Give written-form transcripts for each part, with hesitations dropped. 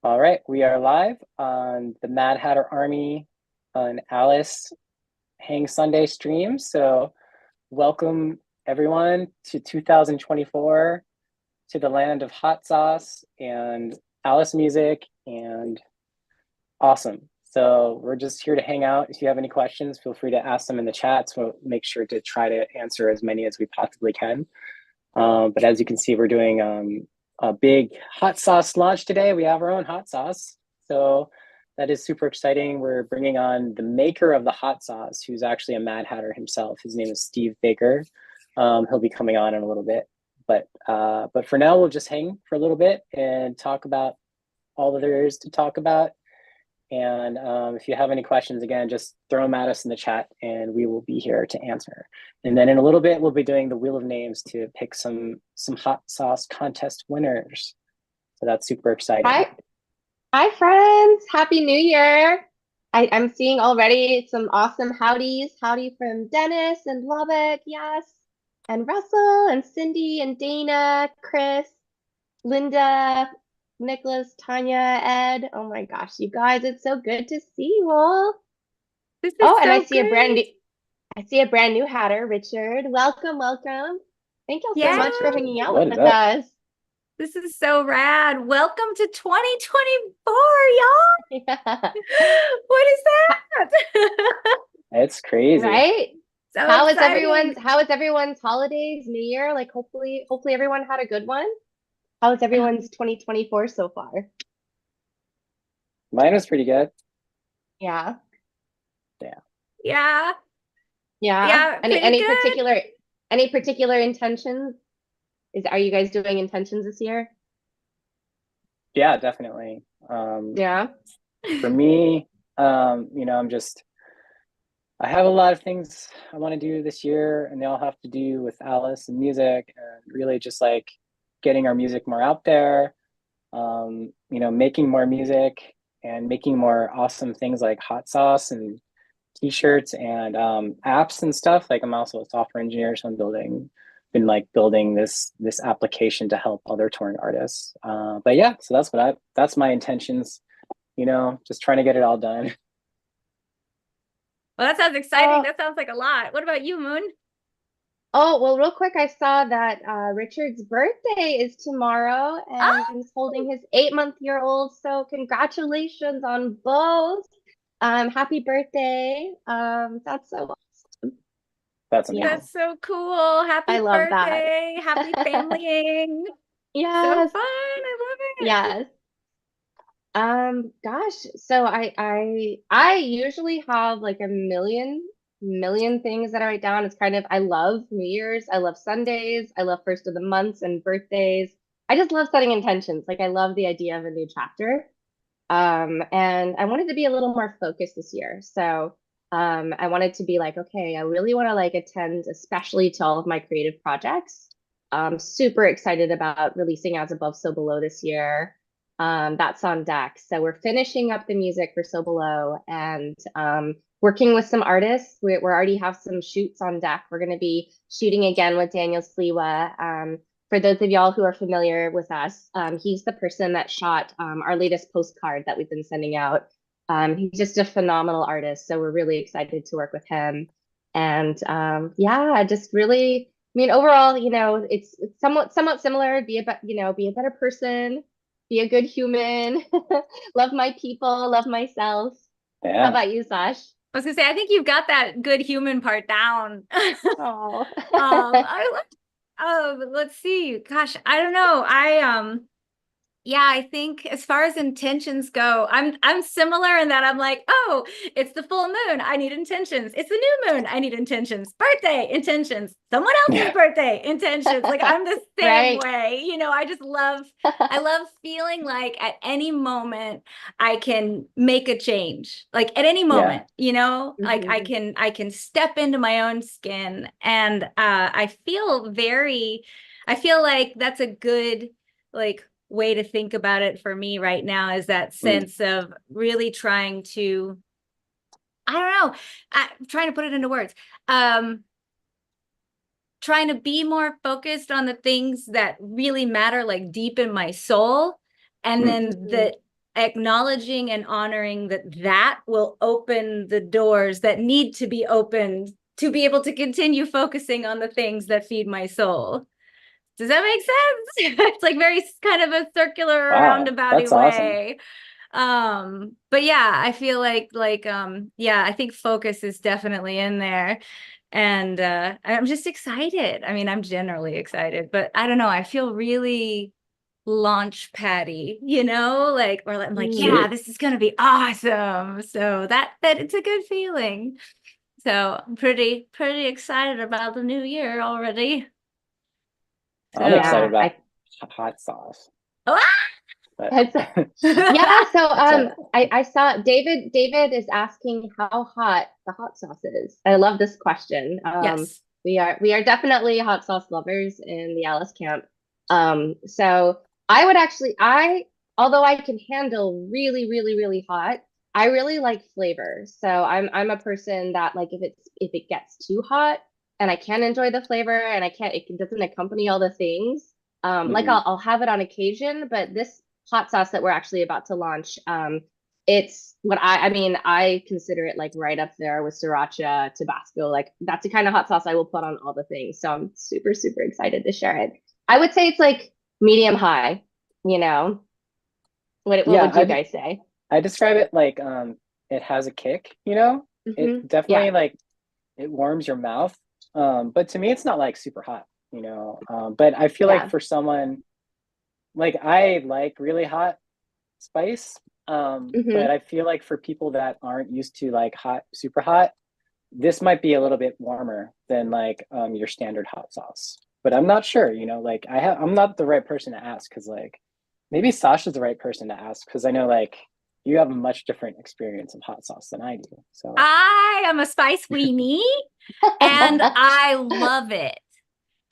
All right, we are live on the Mad Hatter Army and Alice Hang Sunday stream. So, welcome everyone to 2024 to the land of hot sauce and Alice music and awesome. So, we're just here to hang out. If you have any questions, feel free to ask them in the chat. So, we'll make sure to try to answer as many as we possibly can. But as you can see, we're doing a big hot sauce launch today. We have our own hot sauce. So that is super exciting. We're bringing on the maker of the hot sauce, who's actually a Mad Hatter himself. His name is Steve Baker. He'll be coming on in a little bit. But for now, we'll just hang for a little bit and talk about all that there is to talk about. And if you have any questions, again, just throw them at us in the chat and we will be here to answer. And then in a little bit, we'll be doing the Wheel of Names to pick some hot sauce contest winners. So that's super exciting. Hi friends, Happy New Year. I'm seeing already some awesome howdies. Howdy from Dennis and Lubbock, yes. And Russell and Cindy and Dana, Chris, Linda, Nicholas, Tanya, Ed. Oh my gosh, you guys, it's so good to see you all. This is and I so see great. I see a brand new Hatter, Richard. Welcome. Thank you all so much for hanging out with us. This is so rad. Welcome to 2024, y'all. Yeah. What is that? It's crazy. Right? So how exciting. is everyone's holidays, New Year? Like hopefully everyone had a good one. How is everyone's 2024 so far? Mine was pretty good. Yeah. Yeah. Any particular intentions? Are you guys doing intentions this year? Yeah, definitely. Yeah. For me, I have a lot of things I want to do this year, and they all have to do with Alice and music, and really just like getting our music more out there, making more music and making more awesome things like hot sauce and t-shirts and apps and stuff. Like I'm also a software engineer, so I'm building this application to help other touring artists. But yeah, so that's my intentions, just trying to get it all done. Well, that sounds exciting. That sounds like a lot. What about you, Moon? Oh, well, real quick, I saw that Richard's birthday is tomorrow and he's holding his 8-month-old. So congratulations on both. Happy birthday. That's so awesome. That's amazing. That's so cool. Happy birthday. Happy familying. Yes. So fun. I love it. Yes. Gosh, so I usually have like a million things that I write down. It's kind of, I love New Year's, I love Sundays, I love first of the months and birthdays. I just love setting intentions. Like I love the idea of a new chapter. And I wanted to be a little more focused this year. So I wanted to be like, okay, I really want to like attend, especially to all of my creative projects. I'm super excited about releasing As Above, So Below this year. That's on deck. So we're finishing up the music for So Below and working with some artists. We already have some shoots on deck. We're going to be shooting again with Daniel Sliwa. For those of y'all who are familiar with us, he's the person that shot our latest postcard that we've been sending out. He's just a phenomenal artist. So we're really excited to work with him. And just really, I mean, overall, it's somewhat similar. Be a better person. Be a good human, love my people, love myself. Yeah. How about you, Sash? I was gonna say, I think you've got that good human part down. Oh. Let's see. Gosh, I don't know. I think as far as intentions go, I'm similar in that I'm like, oh, it's the full moon, I need intentions. It's the new moon, I need intentions. Birthday, intentions. Someone else's birthday, intentions. Like I'm the same way. I love feeling like at any moment I can make a change. Like at any moment, like I can step into my own skin. And I feel like that's a good way to think about it for me right now, is that sense of really trying to, I don't know, I'm trying to put it into words, trying to be more focused on the things that really matter, like deep in my soul, and then acknowledging and honoring that will open the doors that need to be opened to be able to continue focusing on the things that feed my soul. Does that make sense? It's like very kind of a circular Wow, roundabout that's awesome. way. But yeah, I feel like yeah, I think focus is definitely in there. And I'm just excited. I mean, I'm generally excited, but I don't know, I feel really launch paddy, like, or I'm like, yeah, Sweet. this is gonna be awesome. So that it's a good feeling. So I'm pretty excited about the new year already. I'm excited Yeah, about hot sauce. Oh, But yeah, so so, I saw David is asking how hot the hot sauce is. I love this question. yes. We are definitely hot sauce lovers in the Alice camp. So I would actually although I can handle really, really, really hot, I really like flavor. So I'm a person that, like, if it gets too hot and I can't enjoy the flavor and it doesn't accompany all the things, like mhm. I'll have it on occasion, but this hot sauce that we're actually about to launch, it's what I mean, I consider it like right up there with sriracha, Tabasco. Like, that's the kind of hot sauce I will put on all the things. So I'm super, super excited to share it. I would say it's like medium high, you know. What Yeah, would you guys say? I describe it like it has a kick, you know? It Yeah, definitely like it warms your mouth. But to me it's not like super hot, you know. But I feel like yeah. for someone like I like really hot spice. But hmm I feel like for people that aren't used to like hot, super hot, this might be a little bit warmer than like your standard hot sauce. But I'm not sure, you know, like I'm not the right person to ask because like maybe Sasha's the right person to ask because I know like you have a much different experience of hot sauce than I do. So I am a spice weenie and I love it.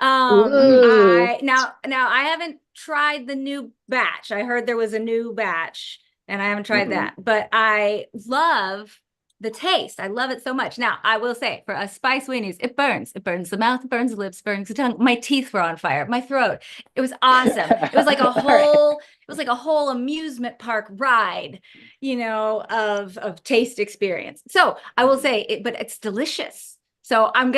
mhm. Ooh. Now I haven't tried the new batch. I heard there was a new batch and I haven't tried Mhm. that, but I love the taste. I love it so much. Now, I will say for us spice weenies, it burns. It burns the mouth, it burns the lips, burns the tongue. My teeth were on fire, my throat. It was awesome. It was like a All right. whole amusement park ride, of taste experience. So I will Mhm. say it, but it's delicious. So I'm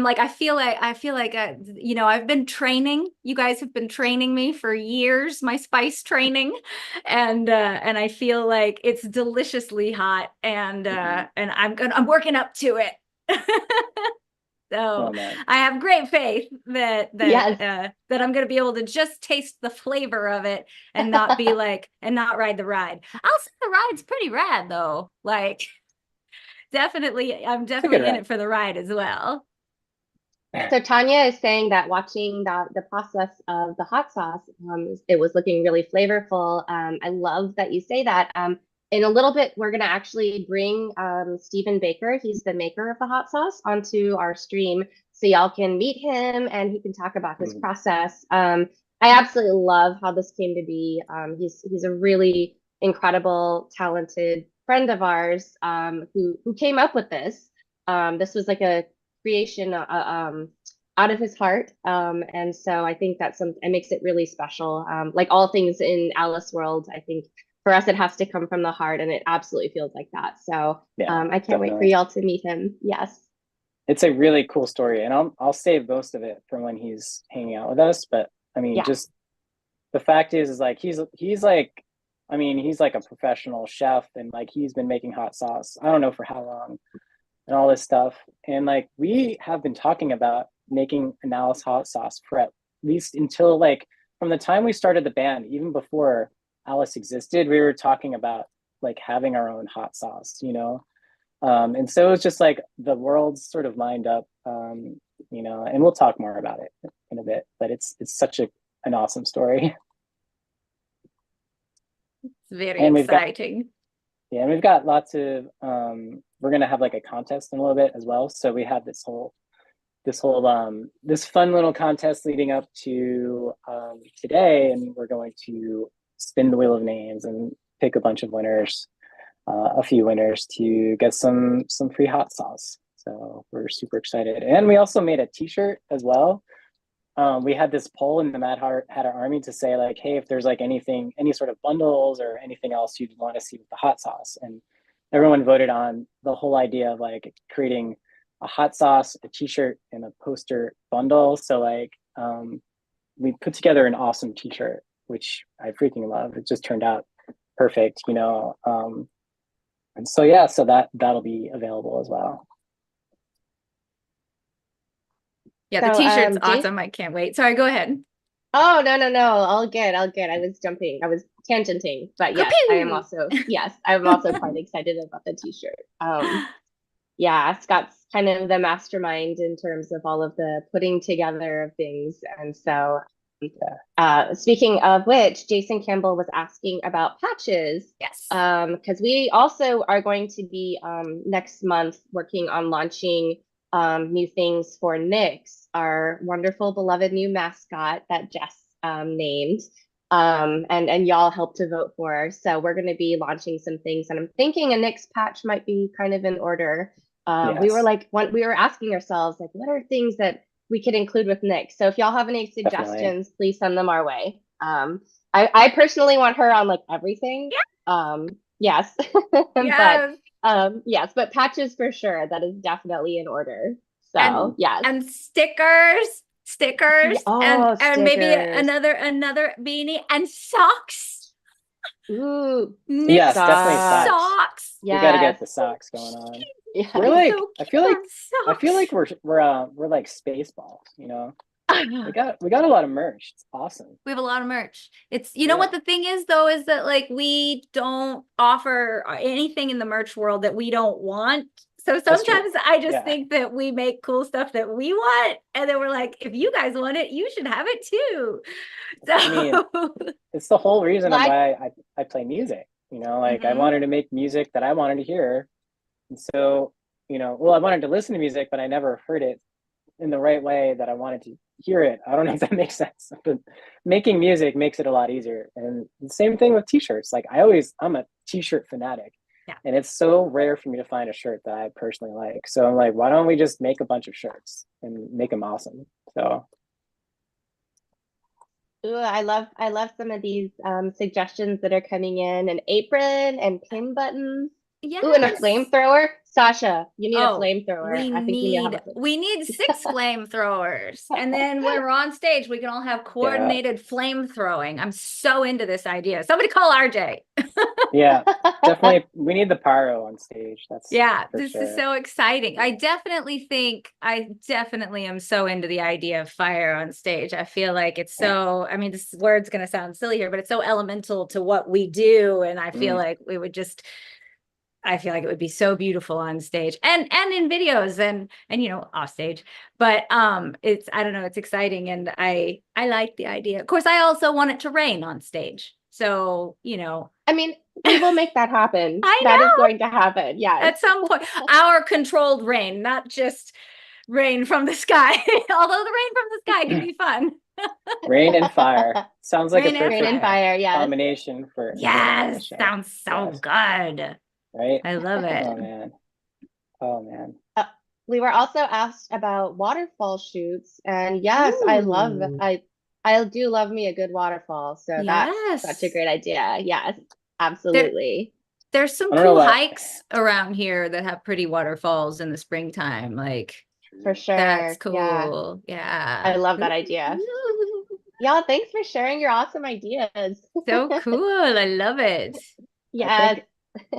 like, I feel like, I've been training. You guys have been training me for years, my spice training. And I feel like it's deliciously hot Mhm. and I'm working up to it. So Oh man. I have great faith Yes. that I'm gonna be able to just taste the flavor of it and not be like and not ride the ride. I'll say the ride's pretty rad though. Like I'm It's a good definitely in ride. it for the ride as well. So Tanya is saying that watching the process of the hot sauce, it was looking really flavorful. I love that you say that. In a little bit, we're gonna actually bring Stephen Baker. He's the maker of the hot sauce onto our stream, so y'all can meet him and he can talk about his Mhm. process. I absolutely love how this came to be. He's a really incredible, talented friend of ours, who came up with this. This was like a creation, out of his heart. And so I think it makes it really special. Like all things in Alice World, I think for us it has to come from the heart, and it absolutely feels like that. So Yeah, I can't wait for definitely. y'all to meet him. Yes. It's a really cool story, and I'll save most of it from when he's hanging out with us. But I mean, Yeah. just the fact is like he's like, I mean, he's like a professional chef, and like he's been making hot sauce. I don't know for how long, and all this stuff. And like we have been talking about making an Alice hot sauce for at least until like from the time we started the band, even before Alice existed, we were talking about like having our own hot sauce, you know. And so it's just like the world's sort of lined up, you know, and we'll talk more about it in a bit. But it's such an awesome story, It's very and we've got exciting. yeah, and we've got lots of we're gonna have like a contest in a little bit as well. So we have this fun little contest leading up to today, and we're going to spin the wheel of names and pick a bunch of winners, a few winners to get some free hot sauce. So we're super excited, and we also made a T-shirt as well. we had this poll in the Mad Hatter Army to say like, hey, if there's like anything, any sort of bundles or anything else you'd want to see with the hot sauce, and everyone voted on the whole idea of like creating a hot sauce, a t-shirt, and a poster bundle. So like, we put together an awesome t-shirt, which I freaking love. It just turned out perfect, you know. And so yeah, so that'll be available as well. Yeah, the So, t-shirt's Jason- awesome. I can't wait. Sorry, go ahead. Oh, no. All good. I was tangenting, but yes, I'm also quite excited about the t-shirt. Yeah, Scott's kind of the mastermind in terms of all of the putting together of things. And so, speaking of which, Jason Campbell was asking about patches. Yes. Because we also are going to be next month working on launching new things for Nyx, our wonderful beloved new mascot that Jess named. And y'all helped to vote for. So we're going to be launching some things, and I'm thinking a Nyx patch might be kind of in order. We were like, we were asking ourselves, like, what are things that we could include with Nyx? So if y'all have any suggestions, please send them our way. I personally want her on like everything. Yeah. Yes. Yes. Yes, but patches for sure. That is definitely in order. So And- yes. And stickers, and maybe stickers. another beanie and socks. Ooh. Yes, definitely socks. Socks. We got to get the socks going on. Yeah. We're like, So I feel like socks. we're like Spaceballs, you know. We got a lot of merch. It's awesome. We have a lot of merch. It's, you know Yeah. what the thing is though, is that like we don't offer anything in the merch world that we don't want. So That's true. sometimes I just Yeah. think that we make cool stuff that we want, and then we're like, if you guys want it, you should have it too. So I mean, it's the whole reason Like- why I play music. You know, like I Mhm. wanted to make music that I wanted to hear, and so you know, well, I wanted to listen to music, but I never heard it in the right way that I wanted to hear it. I don't know if that makes sense, but making music makes it a lot easier. And the same thing with t-shirts. Like I'm a t-shirt fanatic. Yeah. And it's so rare for me to find a shirt that I personally like. So I'm like, why don't we just make a bunch of shirts and make them awesome? So Ooh, I love some of these suggestions that are coming in. An apron and pin buttons. yes. Ooh, and a flamethrower. Sasha, you need a Oh, flamethrower. I think you need to have a we need 6 flamethrowers, and then when we're on stage, we can all have coordinated flame throwing. I'm so into this idea. Somebody call RJ. yeah, definitely we need the pyro on stage. That's Yeah, for this sure. is so exciting. I definitely am so into the idea of fire on stage. I feel like it's so, I mean, this word's going to sound silly here, but it's so elemental to what we do. And I feel like I feel like it would be so beautiful on stage and in videos and you know, off stage. But it's, I don't know, it's exciting, and I like the idea. Of course, I also want it to rain on stage. So, you know, I mean, we will make that happen. I That is know. going to happen. Yeah. At some point, our controlled rain, not just rain from the sky. Although the rain from the sky can be fun. Rain and fire sounds like Rain a and perfect Rain and fire. Yes. combination for Yes, show. sounds so Yes. good. Right? I love it. Oh man. We were also asked about waterfall shoots, and yes, I do love me a good waterfall. So that's such a Yes. great idea. Yes, absolutely. There's some I don't know cool what- hikes around here that have pretty waterfalls in the springtime. Like, For sure. that's Yeah. cool. Yeah. I love that idea. Y'all, thanks for sharing your awesome ideas. So cool. I love it. Yes.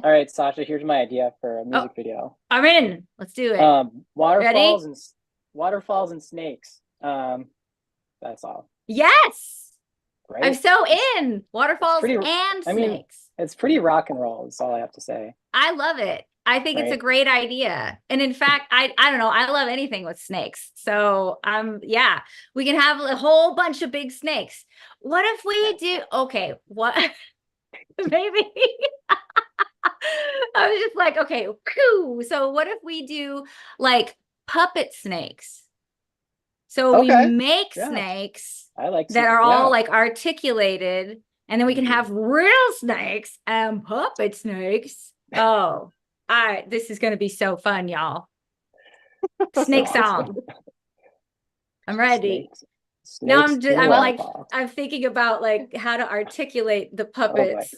All right, Sasha, here's my idea for a music video. I'm in. Let's do it. Waterfalls and snakes. That's all. Yes. Right? I'm so in. Waterfalls pretty- and I mean, snakes. It's pretty rock and roll, that's all I have to say. I love it. I think it's a Right. great idea. And in fact, I don't know, I love anything with snakes. So yeah, we can have a whole bunch of big snakes. What if we do, okay, what maybe I was just like, okay, cool. So what if we do like puppet snakes? So we Okay. make Yeah. snakes I like that are all like articulated, and then we can Mhm. have real snakes and puppet snakes. Oh, this is gonna be so fun, y'all. Snake Awesome. song. I'm ready. Now Snakes in the I'm like, waterfall. I'm thinking about like how to articulate the boy. puppets.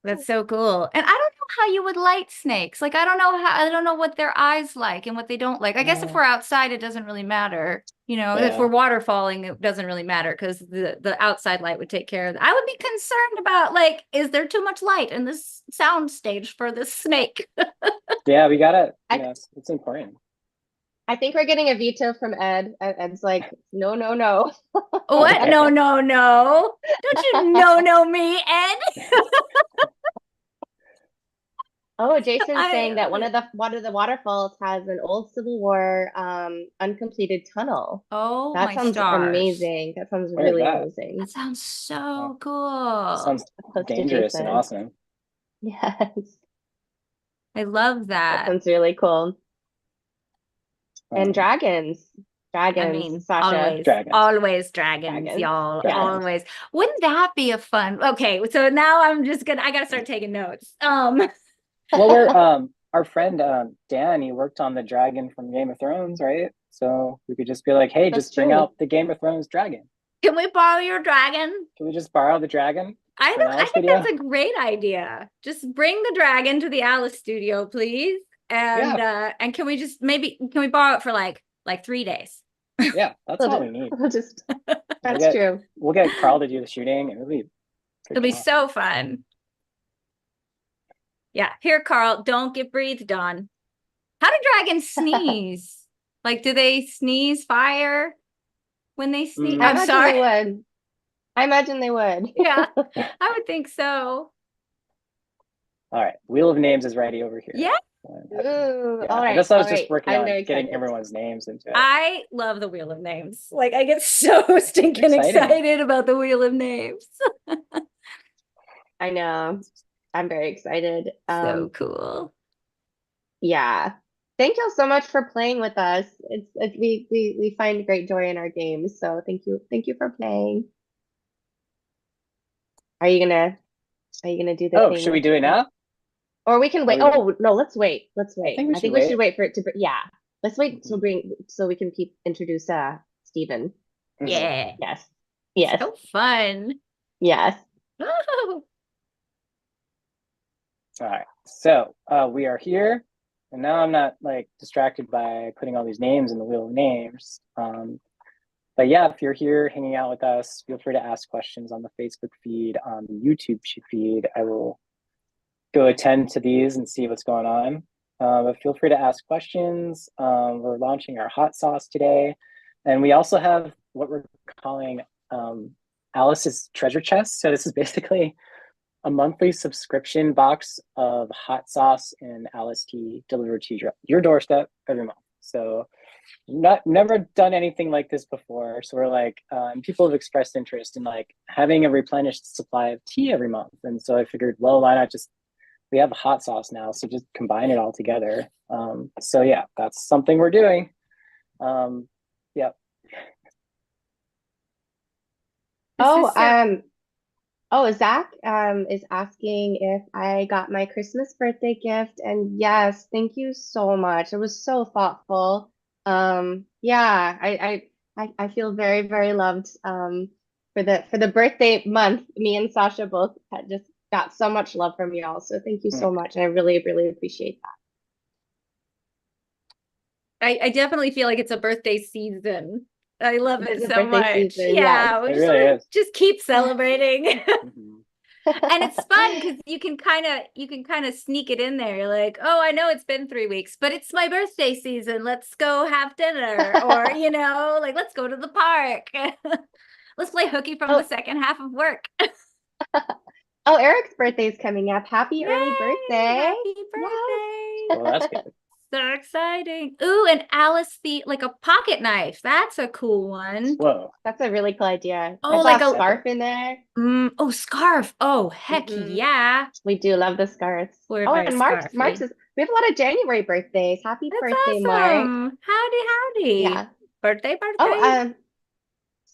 That's so cool. And I don't know how you would light snakes. Like I don't know what their eyes like and what they don't like. I guess if we're outside, it doesn't really matter. You know, if we're Yeah. waterfalling, it doesn't really matter because the outside light would take care of it. I would be concerned about like, is there too much light in this sound stage for this snake? Yeah, we gotta, I it's important. I think we're getting a veto from Ed. Ed's like, no, no, no. What? No, no, no. Don't you know me, Ed? Oh, Jason's saying that love one it. of the waterfalls has an old Civil War uncompleted tunnel. Oh That my sounds stars. amazing. That sounds Where is really that? amazing. That sounds Oh, so cool. sounds Close to dangerous and Jason. awesome. Yes, I love that that. sounds really cool. And Um, dragons. I Dragons, mean, Sasha. Dragons. always dragons, Dragons. y'all. Dragons. Always. Wouldn't that be a fun? Okay, so now I gotta start taking notes. Well, we're our friend Dan, he worked on the dragon from Game of Thrones, right? So we could just be like, hey, That's just bring true. out the Game of Thrones dragon. Can we borrow your dragon? Can we just borrow the dragon? I for an don't. I Alice think video? that's a great idea. Just bring the dragon to the Alice studio, please. And can we just can we borrow it for like 3 days? Yeah, that's all we need. We'll just that's get- true. We'll get Carl to do the shooting, and It'll be so fun. Yeah, here, Carl, don't get breathed on. How do dragons sneeze? Like, do they sneeze fire when they sneeze? I I'm imagine sorry. they would. I imagine they would. Yeah, I would think so. All right, Wheel of Names is ready over here. Yeah. Ooh, Yeah, all right. I guess I was all just right. working I'm on very getting excited. everyone's names into it. I love the Wheel of Names. Like, I get so stinking Exciting. excited about the Wheel of Names. I know. I'm very excited. So cool. Yeah. Thank y'all so much for playing with us. We find great joy in our games. So thank you. Thank you for playing. Are you gonna do the Oh, thing? should we do it now? Or we can wait. Are we- Oh no, let's wait. Let's wait. think we I should think we wait. should wait for it to yeah. Let's wait till so we can introduce Stephen. Mhm. Yeah. Yes. Yes. So fun. Yes. Oh. All right, so we are here, and now I'm not like distracted by putting all these names in the Wheel of Names. But yeah, if you're here hanging out with us, feel free to ask questions on the Facebook feed, on the YouTube feed. I will go attend to these and see what's going on. But feel free to ask questions. We're launching our hot sauce today, and we also have what we're calling Alice's Treasure Chest. So this is basically a monthly subscription box of hot sauce and Alice tea delivered to your doorstep every month. So never done anything like this before. So we're like, and people have expressed interest in like having a replenished supply of tea every month. And so I figured, well, why not we have a hot sauce now, so just combine it all together. So yeah, that's something we're doing. Yeah. Zach is asking if I got my Christmas birthday gift, and yes, thank you so much. It was so thoughtful. Yeah, I feel very, very loved for the birthday month. Me and Sasha both had just got so much love from y'all. So thank you so much. I really, really appreciate that. I definitely feel like it's a birthday season. I love It's it a so birthday much. season, Yeah, we It just really wanna is. just keep celebrating. Mhm. And it's fun because you can kind of sneak it in there. You're like, oh, I know it's been 3 weeks, but it's my birthday season. Let's go have dinner, or like let's go to the park. Let's play hooky from the second half of work. Oh, Eric's birthday is coming up. Happy early Yay! birthday. Happy birthday! Well, that's good. So exciting. Ooh, and Alice like a pocket knife. That's a cool one. Whoa. That's a really cool idea. Oh, I like saw a- scarf in there. Oh, scarf. Oh, heck Mhm. yeah. We do love the scarves. We're Oh, very and Mark's scarfy. we have a lot of January birthdays. Happy That's birthday, Mark. awesome. Howdy. Yeah. Birthday. Oh,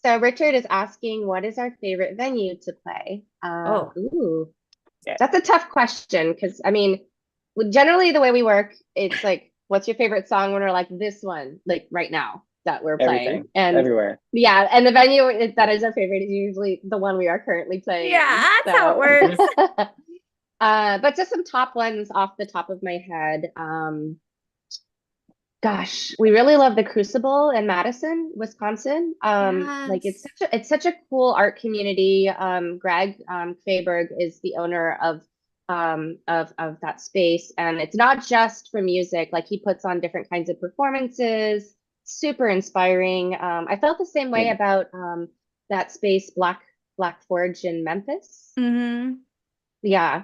so Richard is asking, what is our favorite venue to play? Ooh, Yeah. that's a tough question because I mean, generally the way we work, it's like What's your favorite song when we're like this one, like right now that we're playing? Everything, And everywhere. yeah, and the venue that is our favorite is usually the one we are currently playing Yeah, in. that's how it So, works. but just some top ones off the top of my head. Gosh, we really love the Crucible in Madison, Wisconsin. Like Yes. it's such a cool art community. Greg Faberg is the owner of that space, and it's not just for music. Like he puts on different kinds of performances, super inspiring. I felt the same way Yeah. about that space, Black Forge in Memphis. Mm-hmm. Yeah.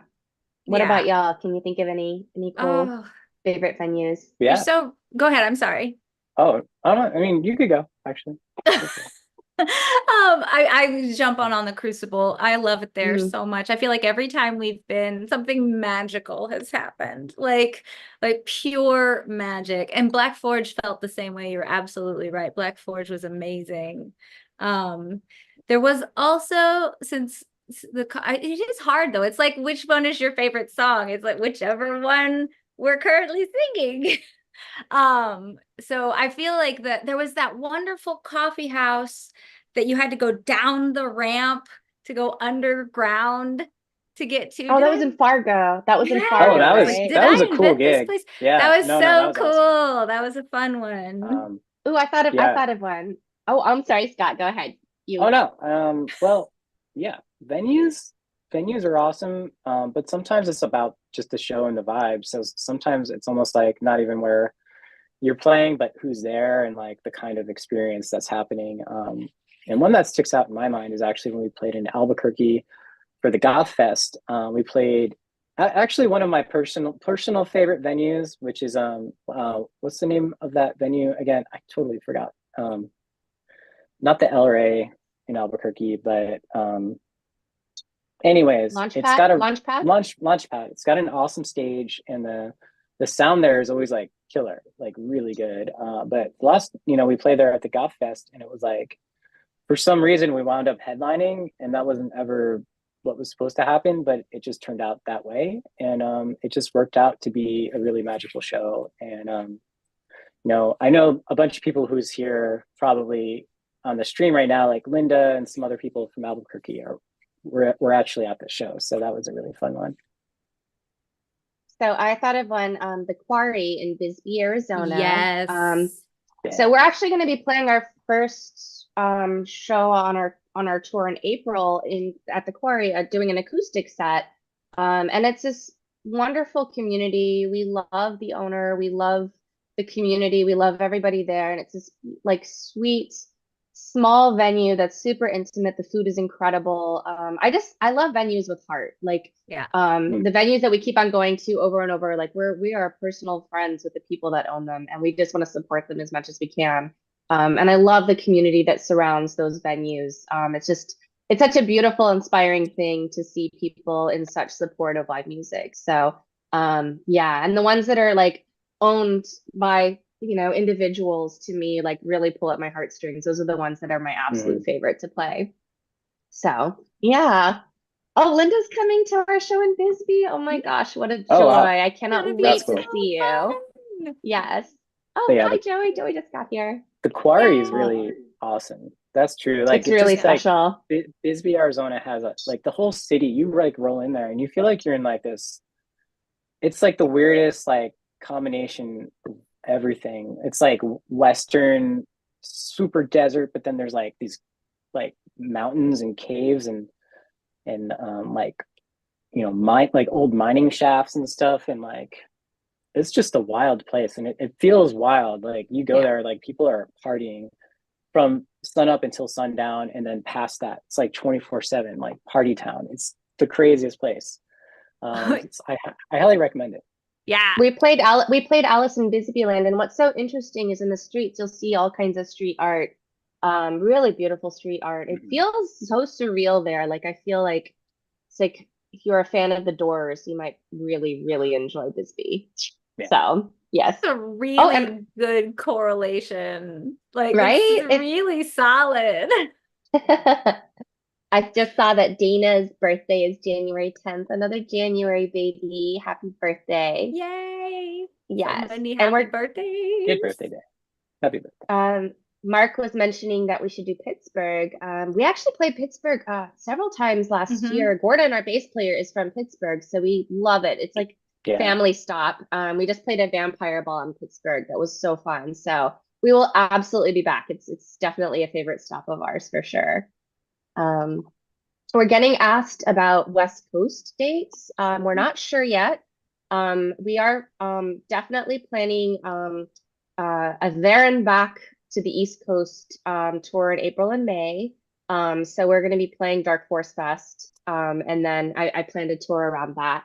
What Yeah. about y'all? Can you think of any cool Oh, favorite venues? you're Yeah. so, go ahead. I'm sorry. Oh, I mean, you could go actually. I jump on the Crucible. I love it there Mhm. so much. I feel like every time we've been, something magical has happened, like pure magic. And Black Forge felt the same way. You're absolutely right. Black Forge was amazing. There was also, it is hard though. It's like, which one is your favorite song? It's like whichever one we're currently singing. So I feel like that there was that wonderful coffee house that you had to go down the ramp to go underground to get to. Oh, Did that I? was in Fargo. That was in Yes. Oh, Fargo, Like, right? did that was I a cool invent this gig. place? Yeah, That was no, so that was awesome. cool. That was a fun one. Ooh, I Yeah. thought of one. Oh, I'm sorry, Scott. Go ahead. Oh no. Well, yeah, venues are awesome. But sometimes it's about just the show and the vibe. So sometimes it's almost like not even where you're playing, but who's there and like the kind of experience that's happening. And one that sticks out in my mind is actually when we played in Albuquerque for the Goth Fest. We played actually one of my personal favorite venues, which is what's the name of that venue again? I totally forgot. Not the El Rey in Albuquerque, but anyways, it's got a launch pad. It's got an awesome stage, and the sound there is always like killer, like really good. But last, we played there at the Goth Fest, and it was like for some reason we wound up headlining, and that wasn't ever what was supposed to happen, but it just turned out that way, and it just worked out to be a really magical show. And I know a bunch of people who's here probably on the stream right now, like Linda and some other people from Albuquerque were actually at the show. So that was a really fun one. So I thought of one, the Quarry in Bisbee, Arizona. Yes. So we're actually going to be playing our first show on our tour in April at the Quarry, doing an acoustic set. And it's this wonderful community. We love the owner. We love the community. We love everybody there. And it's this like sweet, small venue that's super intimate. The food is incredible. I love venues with heart. Like, Yeah. the venues that we keep on going to over and over, like we are personal friends with the people that own them, and we just want to support them as much as we can. And I love the community that surrounds those venues. It's such a beautiful, inspiring thing to see people in such support of live music. So, yeah, and the ones that are like owned by individuals, to me, like really pull at my heartstrings. Those are the ones that are my absolute favorite to play. So, yeah. Oh, Linda's coming to our show in Bisbee. Oh my gosh, what a joy. Oh, wow. I cannot wait to see you. Yes. Oh, Yeah, hi, Joey. Joey just got here. The Quarry is really awesome. That's true. Like It's really special. Like, Bisbee, Arizona has like the whole city. You like roll in there and you feel like you're in like this. It's like the weirdest like combination of everything. It's like Western, super desert, but then there's like these like mountains and caves and like like old mining shafts and stuff, and like it's just a wild place, and it feels wild. Like you go there, like people are partying from sun up until sundown, and then past that it's like 24/7, like party town. It's the craziest place. I highly recommend it. Yeah. We played Alice in Bisbeeland, and what's so interesting is in the streets you'll see all kinds of street art. Really beautiful street art. It feels so surreal there. Like I feel like it's like if you're a fan of the Doors, you might really, really enjoy Bisbee. Yeah. So yes. It's a really good correlation. Like right? It's really solid. I just saw that Dana's birthday is January 10th. Another January baby. Happy birthday. Yay! So Yes. many And happy we're birthdays. Good birthday day. Happy birthday. Mark was mentioning that we should do Pittsburgh. We actually played Pittsburgh several times last Mhm. year. Gordon, our bass player, is from Pittsburgh, so we love it. It's like Yeah. family stop. We just played a vampire ball in Pittsburgh. That was so fun. So we will absolutely be back. It's definitely a favorite stop of ours for sure. We're getting asked about West Coast dates. We're not sure yet. We are definitely planning a there and back to the East Coast tour in April and May. So we're going to be playing Dark Force Fest, and then I plan to tour around that.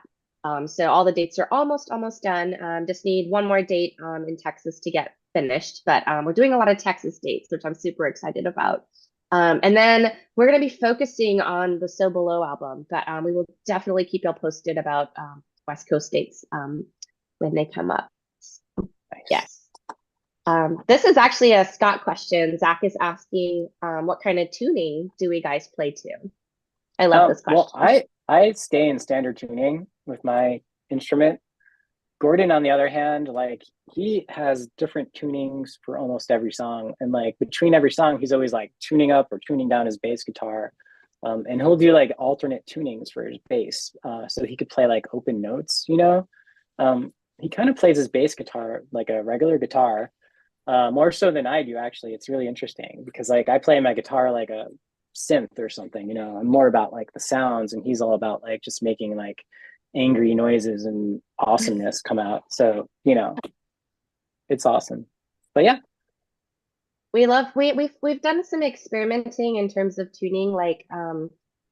So all the dates are almost done. Just need one more date in Texas to get finished, but we're doing a lot of Texas dates, which I'm super excited about. And then we're going to be focusing on the So Below album, but we will definitely keep y'all posted about West Coast dates when they come up. Nice. Yes. This is actually a Scott question. Zach is asking, what kind of tuning do we guys play to? I love this question. Well, I stay in standard tuning with my instrument. Gordon, on the other hand, like he has different tunings for almost every song, and like between every song, he's always like tuning up or tuning down his bass guitar, and he'll do like alternate tunings for his bass, so he could play like open notes. He kind of plays his bass guitar like a regular guitar, more so than I do actually. It's really interesting because like I play my guitar like a synth or something. I'm more about like the sounds, and he's all about like just making like angry noises and awesomeness come out. So it's awesome. But yeah, we've done some experimenting in terms of tuning, like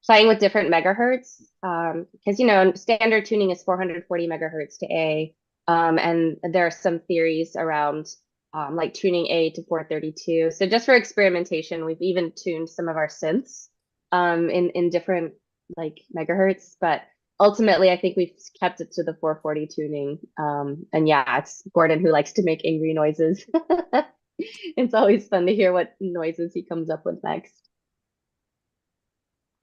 playing with different megahertz, because standard tuning is 440 megahertz to A, and there are some theories around like tuning A to 432. So just for experimentation, we've even tuned some of our synths in different like megahertz, but ultimately I think we've kept it to the 440 tuning. And yeah, it's Gordon who likes to make angry noises. It's always fun to hear what noises he comes up with next.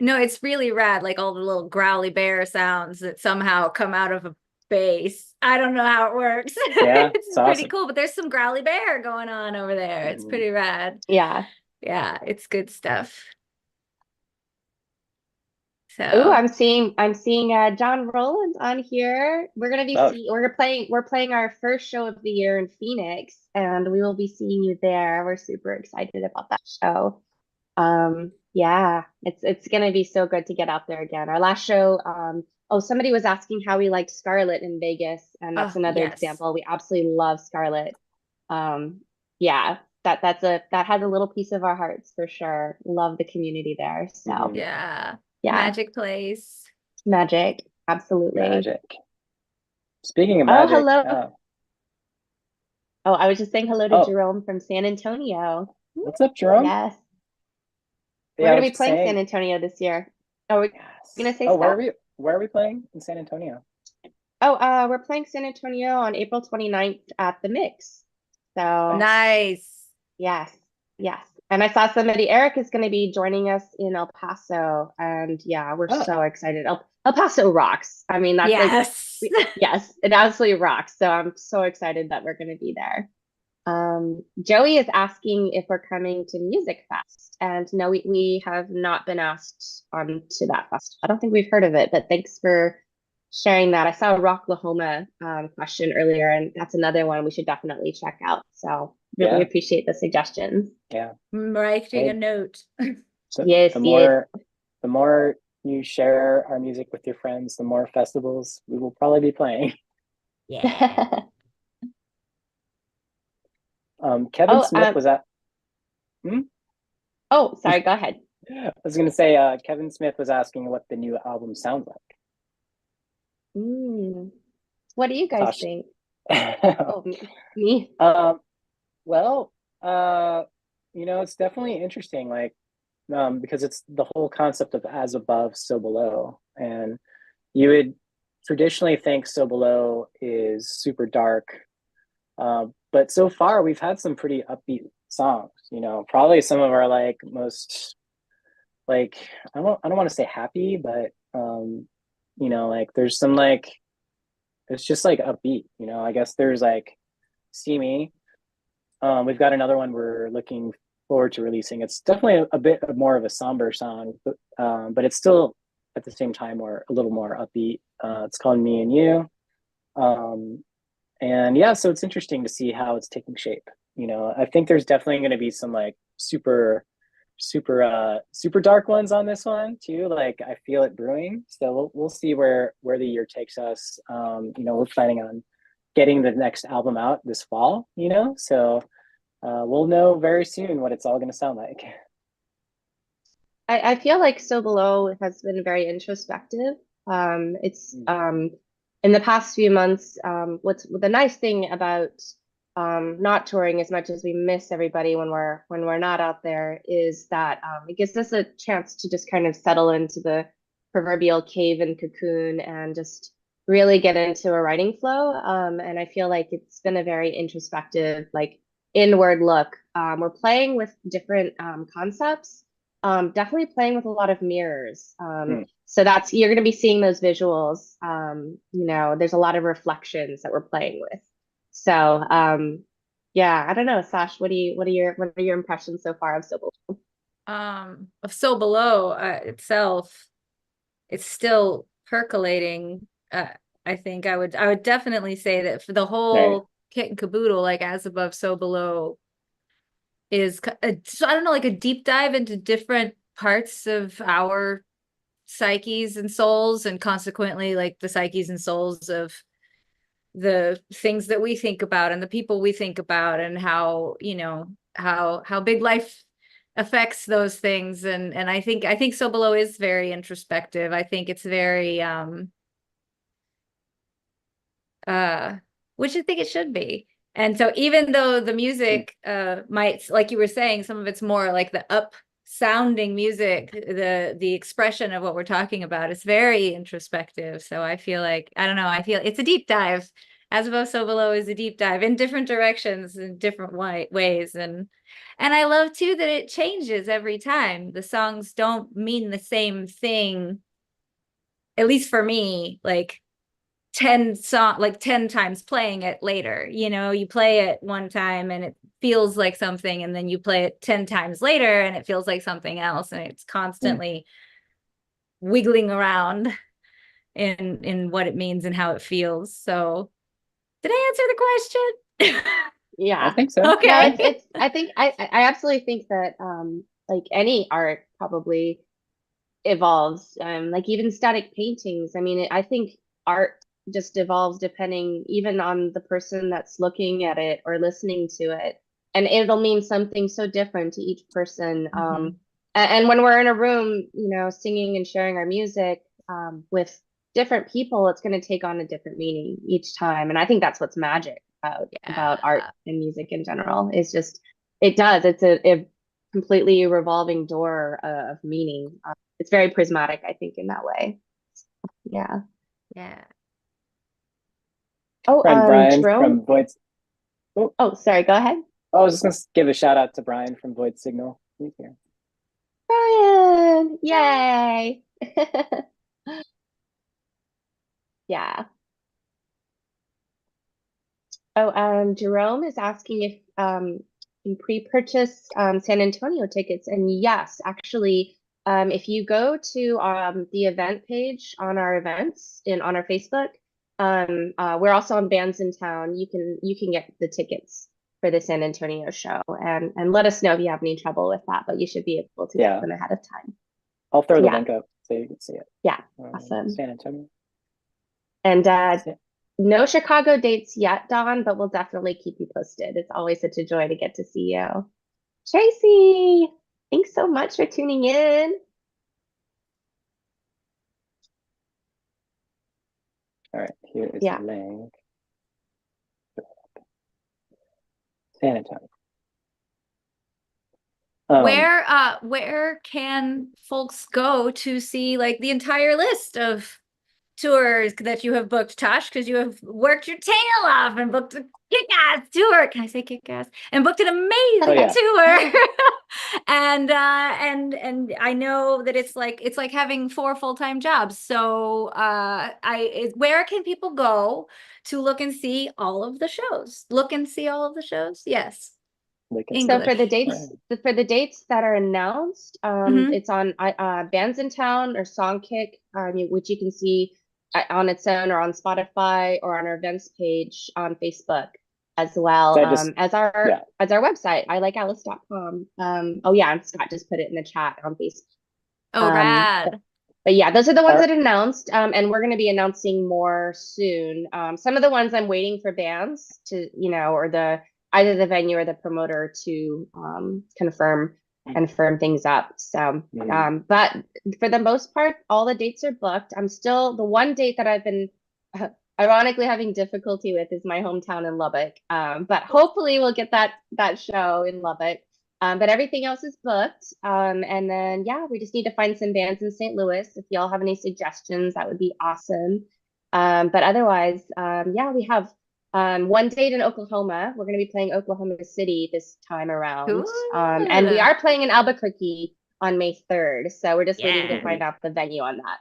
No, it's really rad, like all the little growly bear sounds that somehow come out of a bass. I don't know how it works. Yeah, It's it's pretty awesome. cool, but there's some growly bear going on over there. It's pretty rad. Yeah. Yeah, it's good stuff. So I'm seeing John Rowland on here. We're gonna be we're playing our first show of the year in Phoenix, and we will be seeing you there. We're super excited about that show. Yeah, it's gonna be so good to get out there again. Our last show, somebody was asking how we liked Scarlet in Vegas, and that's another yes. example. We absolutely love Scarlet. Yeah, that has a little piece of our hearts for sure. Love the community there. So Yeah. yeah. Magic place. Magic. Absolutely. Magic. Speaking of magic. Hello. I was just saying hello to Oh. Jerome from San Antonio. What's up, Jerome? Yes. Yeah, We're going to be playing San Antonio this year. Oh, we're going to say where are we playing in San Antonio? We're playing San Antonio on April 29th at the Mix. So nice. Yes. And I saw Eric is going to be joining us in El Paso, and yeah, we're so excited. El Paso rocks. I mean, that's yes. Yes, it absolutely rocks. So I'm so excited that we're going to be there. Joey is asking if we're coming to Music Fest, and no, we have not been asked on to that fest. I don't think we've heard of it, but thanks for sharing that. I saw a Rocklahoma question earlier, and that's another one we should definitely check out. So really appreciate the suggestions. Yeah, writing a note. So the more you share our music with your friends, the more festivals we will probably be playing. Yeah. Kevin Smith was at. Oh, sorry. Go ahead. I was going to say Kevin Smith was asking what the new album sounds like. What do you guys think? Me. Well, it's definitely interesting, like, because it's the whole concept of as above, so below, and you would traditionally think so below is super dark, but so far we've had some pretty upbeat songs. Probably some of our like most like I don't want to say happy, but like there's some like it's just like upbeat, I guess there's like See Me. We've got another one we're looking forward to releasing. It's definitely a bit more of a somber song, but it's still at the same time or a little more upbeat. It's called Me and You. And yeah, so it's interesting to see how it's taking shape. I think there's definitely going to be some like super dark ones on this one too. Like I feel it brewing. So we'll see where the year takes us. We're planning on getting the next album out this fall, so we'll know very soon what it's all going to sound like. I feel like So Below has been very introspective. It's in the past few months, what's the nice thing about not touring as much as we miss everybody when we're not out there is that it gives us a chance to just kind of settle into the proverbial cave and cocoon and just really get into a writing flow. And I feel like it's been a very introspective, like inward look. We're playing with different concepts, definitely playing with a lot of mirrors. So that's you're going to be seeing those visuals. There's a lot of reflections that we're playing with. So yeah, I don't know, Sash, what are your impressions so far of So Below? Of So Below itself, it's still percolating. I think I would definitely say that for the whole Right. kit and caboodle, like As Above, So Below is so I don't know, like a deep dive into different parts of our psyches and souls, and consequently like the psyches and souls of the things that we think about and the people we think about, and how how big life affects those things. And I think So Below is very introspective. I think it's very which I think it should be. And so even though the music might, like you were saying, some of it's more like the up sounding music, the expression of what we're talking about is very introspective. So I feel like, I don't know, I feel it's a deep dive. As Above, So Below is a deep dive in different directions, in different ways. And I love too that it changes every time. The songs don't mean the same thing, at least for me, like 10 times playing it later. You play it one time and it feels like something, and then you play it 10 times later and it feels like something else, and it's constantly wiggling around in what it means and how it feels. So did I answer the question? I Yeah. think so. No, Okay. it's I think I absolutely think that like any art probably evolves. Like even static paintings. I mean, I think art just evolves depending even on the person that's looking at it or listening to it. And it'll mean something so different to each person. And when we're in a room, singing and sharing our music with different people, it's going to take on a different meaning each time. And I think that's what's magic about art Yeah. and music in general. Is just it does. It's a completely revolving door of meaning. It's very prismatic, I think, in that way. Yeah. Yeah. Oh, Friend Brian Jerome. from Void. Oh, Oh, sorry. Go ahead, I was just going to give a shout out to Brian from Void Signal. He's here. Brian. Yay. Yeah. Oh, Jerome is asking if you pre-purchase San Antonio tickets, and yes, actually, if you go to the event page on our events on our Facebook, we're also on Bands in Town. You can get the tickets for the San Antonio show, and let us know if you have any trouble with that, but you should be able to get Yeah, them ahead of time. I'll throw the Yeah, link up so you can see it. yeah, awesome. San Antonio. And no Chicago dates yet, Dawn, but we'll definitely keep you posted. It's always such a joy to get to see you. Tracy, thanks so much for tuning in. All right, here is Yeah. the link. San Antonio. Where can folks go to see like the entire list of tours that you have booked, Tosh, because you have worked your tail off and booked a kick-ass tour. Can I say kick-ass? And booked an amazing yeah. tour. And I know that it's like having 4 full-time jobs. So where can people go to look and see all of the shows? Look and see all of the shows? Yes. Like So English. for the dates that are announced, Mhm. it's on Bands in Town or Songkick, which you can see on its own or on Spotify or on our events page on Facebook as well, So I just- as our yeah. website, ilikealice.com. Oh yeah, and Scott just put it in the chat on Facebook. Oh, rad. But yeah, those are the ones Are- that announced, and we're going to be announcing more soon. Some of the ones I'm waiting for bands to, or either the venue or the promoter to confirm and firm things up. So, but for the most part, all the dates are booked. I'm still the one date that I've been ironically having difficulty with is my hometown in Lubbock. But hopefully we'll get that show in Lubbock. But everything else is booked. And then, yeah, we just need to find some bands in St. Louis. If y'all have any suggestions, that would be awesome. But otherwise, yeah, we have one date in Oklahoma. We're going to be playing Oklahoma City this time around. And we Cool. are playing in Albuquerque on May 3rd. So we're just waiting to Yeah. find out the venue on that.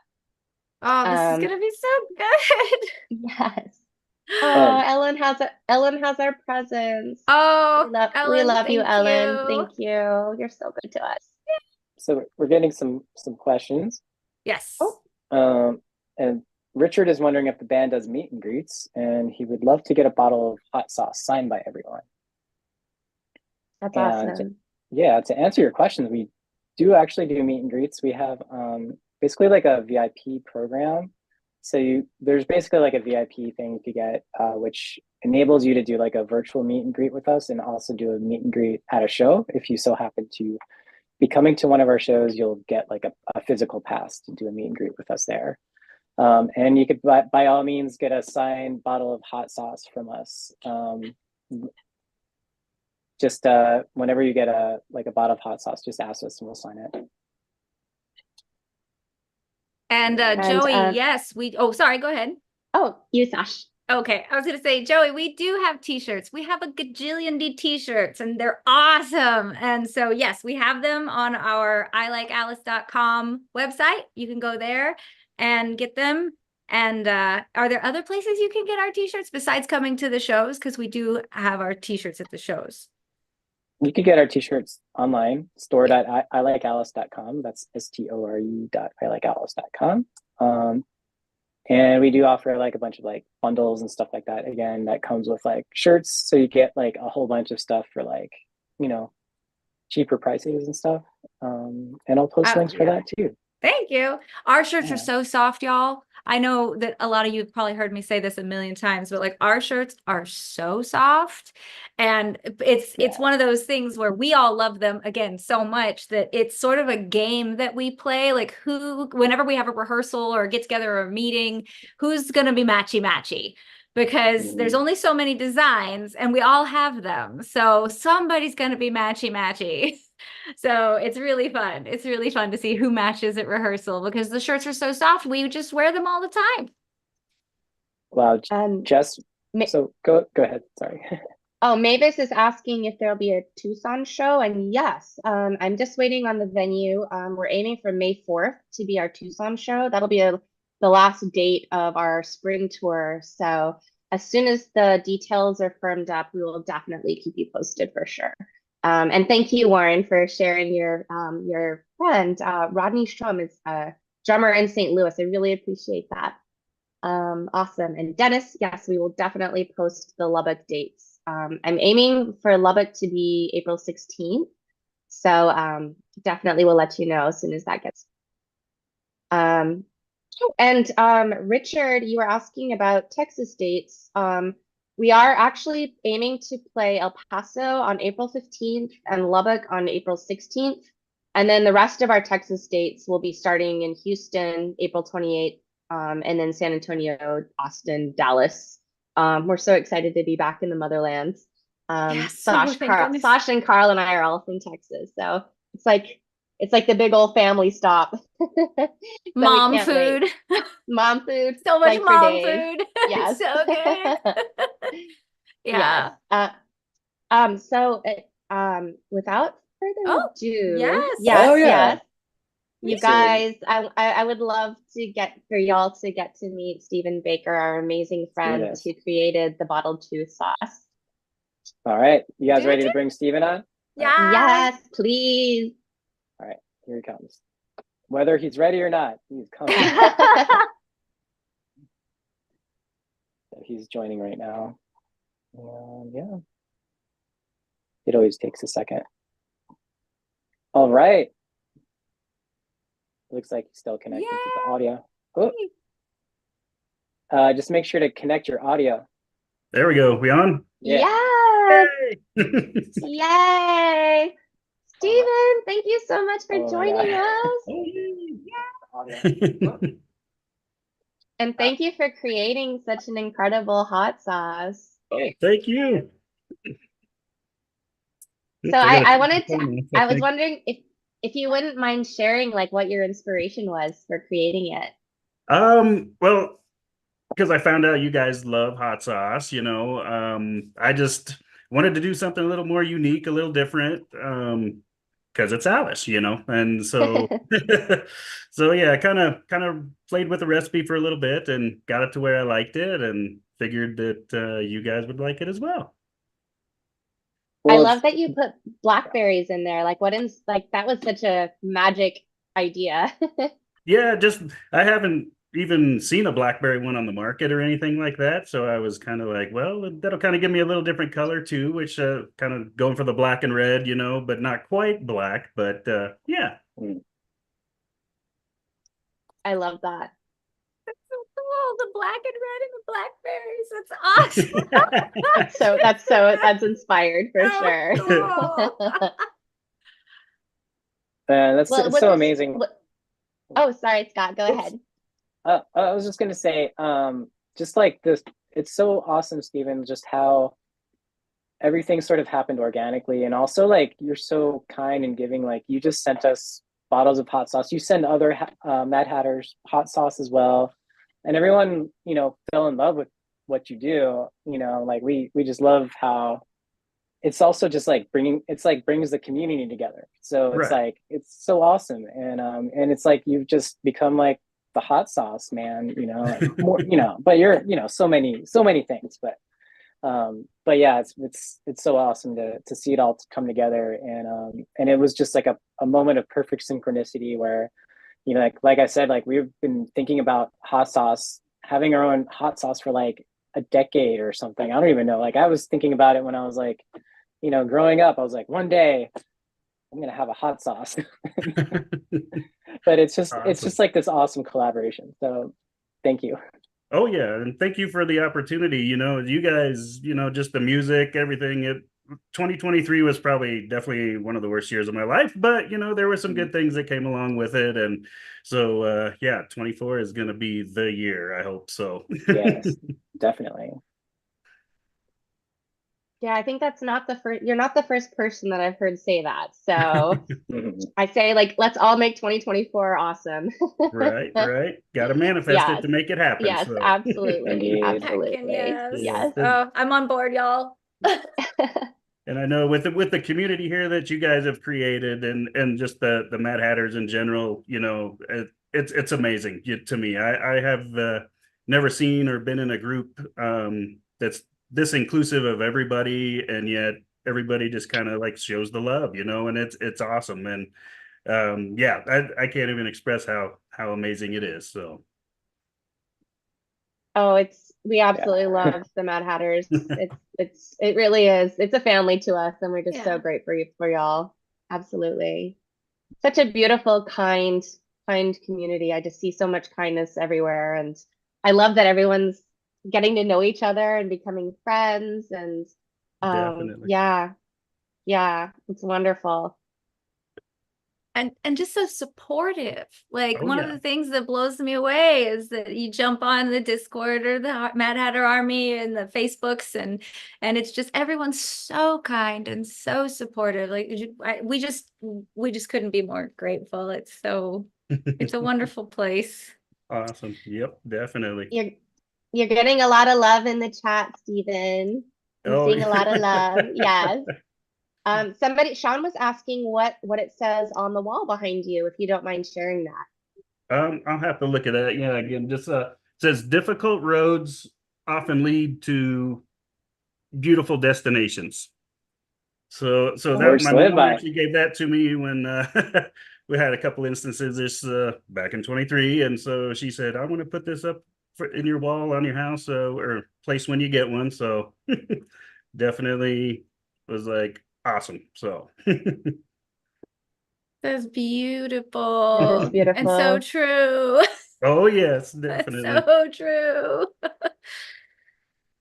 Oh, this is gonna be so good. Yes. Oh, Ellen has our presents. Oh, We Ellen, love you, thank Ellen. you. Thank you. You're so good to us. So we're getting some questions. Yes. And Richard is wondering if the band does meet and greets, and he would love to get a bottle of hot sauce signed by everyone. That's And awesome. yeah, to answer your questions, we do actually do meet and greets. We have basically like a VIP program. So there's basically like a VIP thing you could get, which enables you to do like a virtual meet and greet with us and also do a meet and greet at a show. If you so happen to be coming to one of our shows, you'll get like a physical pass to do a meet and greet with us there. And you could, by all means, get a signed bottle of hot sauce from us. Just whenever you get a bottle of hot sauce, just ask us and we'll sign it. And Joey, yes, sorry, go ahead. Oh, you, Sash. Okay, I was gonna say, Joey, we do have t-shirts. We have a gajillion t-shirts and they're awesome. And so yes, we have them on our ilikealice.com website. You can go there and get them. And are there other places you can get our t-shirts besides coming to the shows? Because we do have our t-shirts at the shows. You could get our t-shirts online, store.ilikealice.com. That's store.ilikealice.com. And we do offer like a bunch of like bundles and stuff like that. Again, that comes with like shirts. So you get like a whole bunch of stuff for like, cheaper prices and stuff. And I'll post links for that too. Thank you. Our shirts are so soft, y'all. I know that a lot of you have probably heard me say this a million times, but like our shirts are so soft. And it's one of those things where we all love them again so much that it's sort of a game that we play. Like whenever we have a rehearsal or get together or a meeting, who's gonna be matchy? Because there's only so many designs and we all have them. So somebody's gonna be matchy. So it's really fun. It's really fun to see who matches at rehearsal because the shirts are so soft. We just wear them all the time. Wow. Jess, so go ahead. Sorry. Oh, Mavis is asking if there'll be a Tucson show. And yes, I'm just waiting on the venue. We're aiming for May 4th to be our Tucson show. That'll be the last date of our spring tour. So as soon as the details are firmed up, we will definitely keep you posted for sure. And thank you, Warren, for sharing your friend, Rodney Strum is a drummer in St. Louis. I really appreciate that. Awesome. And Dennis, yes, we will definitely post the Lubbock dates. I'm aiming for Lubbock to be April 16th. So definitely we'll let you know as soon as that gets. Richard, you were asking about Texas dates. We are actually aiming to play El Paso on April 15th and Lubbock on April 16th. And then the rest of our Texas dates will be starting in Houston, April 28th, and then San Antonio, Austin, Dallas. We're so excited to be back in the motherlands. Sash and Carl and I are all from Texas. So it's like It's like the big old family stop. So we Mom can't wait. food. Mom food, So much like for mom days. food. Yes. So good. Yes. Yeah. So without further Oh, ado, yes. yes, Oh yeah. yes. You Me So guys, I would love to get for y'all to get to meet Stephen Baker, our amazing let's do friend this. who created the bottled tooth sauce. All right. You guys Do ready to it. bring Steven on? Yes. Yes, please. All right, here he comes. Whether he's ready or not, he's coming. He's joining right now. Yeah. It always takes a second. All right. Looks like he's still connected to the audio. Oh. Just make sure to connect your audio. There we go. We on? Yeah. Yes. Yay. Stephen, thank you so much for Oh my joining God. us. Audio. And thank you for creating such an incredible hot sauce. Oh, thank you. So I wanted to, I was think. wondering if you wouldn't mind sharing like what your inspiration was for creating it. Well, because I found out you guys love hot sauce, I just wanted to do something a little more unique, a little different, because it's Alice, and so so yeah, I kind of played with the recipe for a little bit and got it to where I liked it and figured that you guys would like it as well. I Well, love that you put blackberries in there. Like like that was such a magic idea. Yeah, just I haven't even seen a blackberry one on the market or anything like that. So I was kind of like, well, that'll kind of give me a little different color too, which kind of going for the black and red, but not quite black. But yeah. I love that. That's so cool. The black and red and the blackberries. That's awesome. That's inspired for Oh, sure. cool. that's Well, it's what so was amazing. oh, sorry, Scott, go ahead. I was just gonna say, just like this, it's so awesome, Stephen, just how everything sort of happened organically, and also like you're so kind and giving. Like you just sent us bottles of hot sauce. You send other Mad Hatters hot sauce as well, and everyone, fell in love with what you do. Like we just love how it's also just like brings the community together. So it's Right. like it's so awesome, and it's like you've just become like the hot sauce man, like more, but you're, so many things, but yeah, it's so awesome to see it all come together, and it was just like a moment of perfect synchronicity where, like I said, like we've been thinking about hot sauce, having our own hot sauce for like a decade or something. I don't even know. Like I was thinking about it when I was like, growing up, I was like, one day I'm gonna have a hot sauce. But it's just Awesome. like this awesome collaboration. So thank you. Oh yeah, and thank you for the opportunity. You guys, just the music, everything. 2023 was probably definitely one of the worst years of my life, but there were some good things that came along with it, and so yeah, 24 is going to be the year. I hope so. Yes, definitely. Yeah, I think that's not the first, you're not the first person that I've heard say that. So I say like, let's all make 2024 awesome. Right. Got to manifest it Yes. to make it happen. Yes, So. absolutely. Indeed. Absolutely. Yes. Yes. Oh, I'm on board, y'all. And I know with the community here that you guys have created and just the Mad Hatters in general, it's amazing to me. I have never seen or been in a group that's this inclusive of everybody, and yet everybody just kind of like shows the love, and it's awesome. And yeah, I can't even express how amazing it is. So. Oh, we absolutely love the Mad Hatters. It really is. It's a family to us, and we're just so grateful for y'all. Absolutely. Such a beautiful, kind community. I just see so much kindness everywhere, and I love that everyone's getting to know each other and becoming friends. And Definitely. yeah, it's wonderful. and just so supportive. Like Oh one of yeah. the things that blows me away is that you jump on the Discord or the Mad Hatter Army and the Facebooks, and it's just everyone's so kind and so supportive. Like we just couldn't be more grateful. It's a wonderful place. Awesome. Yep, definitely. You're getting a lot of love in the chat, Stephen. I'm Oh seeing a lot of yeah. love. Yes. Sean was asking what it says on the wall behind you, if you don't mind sharing that. I'll have to look at that. Yeah, again, just says difficult roads often lead to beautiful destinations. So that Words my to live mom by. actually gave that to me when we had a couple instances this back in 23, and so she said, "I want to put this up in your wall on your house or place when you get one." So definitely was like awesome. So That's That beautiful is and so beautiful. true. oh yes, That's definitely. so true.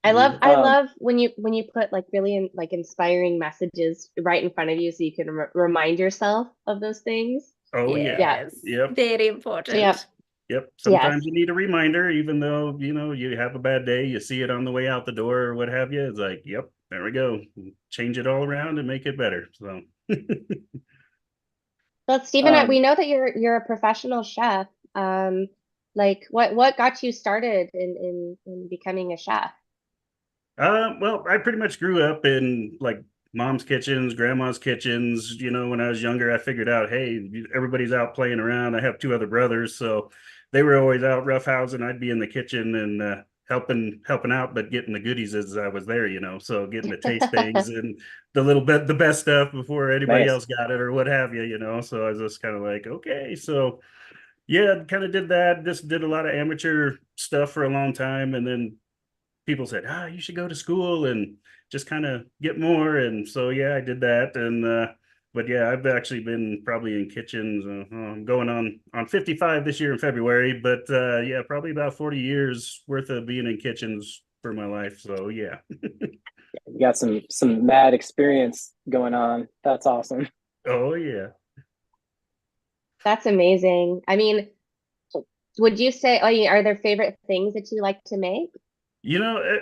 Yeah. I love when you put like really like inspiring messages right in front of you so you can remind yourself of those things. Oh yeah. Yeah. Yes, Yep. very Yep. important. Yep. Yes. Sometimes you need a reminder, even though, you have a bad day, you see it on the way out the door or what have you. It's like, yep, there we go. Change it all around and make it better. So, Well, Stephen, Um, we know that you're a professional chef. Like what got you started in becoming a chef? well, I pretty much grew up in like mom's kitchens, grandma's kitchens. When I was younger, I figured out, hey, everybody's out playing around. I have two other brothers, so they were always out roughhousing. I'd be in the kitchen and helping out, but getting the goodies as I was there. So getting to taste things and the best stuff before anybody nice. else got it or what have you. So I was just kind of like, okay, so yeah, kind of did that. Just did a lot of amateur stuff for a long time, and then people said, you should go to school and just kind of get more. And so, yeah, I did that. And, but yeah, I've actually been probably in kitchens. I'm going on 55 this year in February, but yeah, probably about 40 years worth of being in kitchens for my life. So yeah. You got some mad experience going on. That's awesome. Oh yeah. That's amazing. I mean, would you say, are there favorite things that you like to make?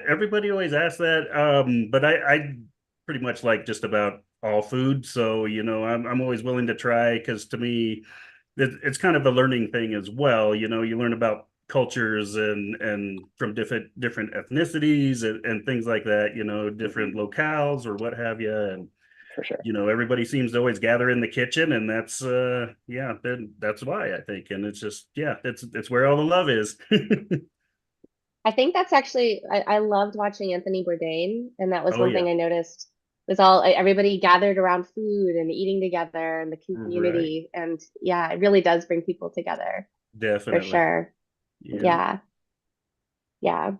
Everybody always asks that, but I pretty much like just about all food. So, I'm always willing to try because to me, it's kind of a learning thing as well. You learn about cultures and from different ethnicities and things like that. Different locales or what have you. And For sure. everybody seems to always gather in the kitchen, and that's yeah, that's why I think. And it's just it's where all the love is. I think that's actually I loved watching Anthony Bourdain, and that was Oh one yeah, thing I noticed was everybody gathered around food and eating together and the right, community, and yeah, it really does bring people together for definitely. sure. Yeah. Yeah, yeah.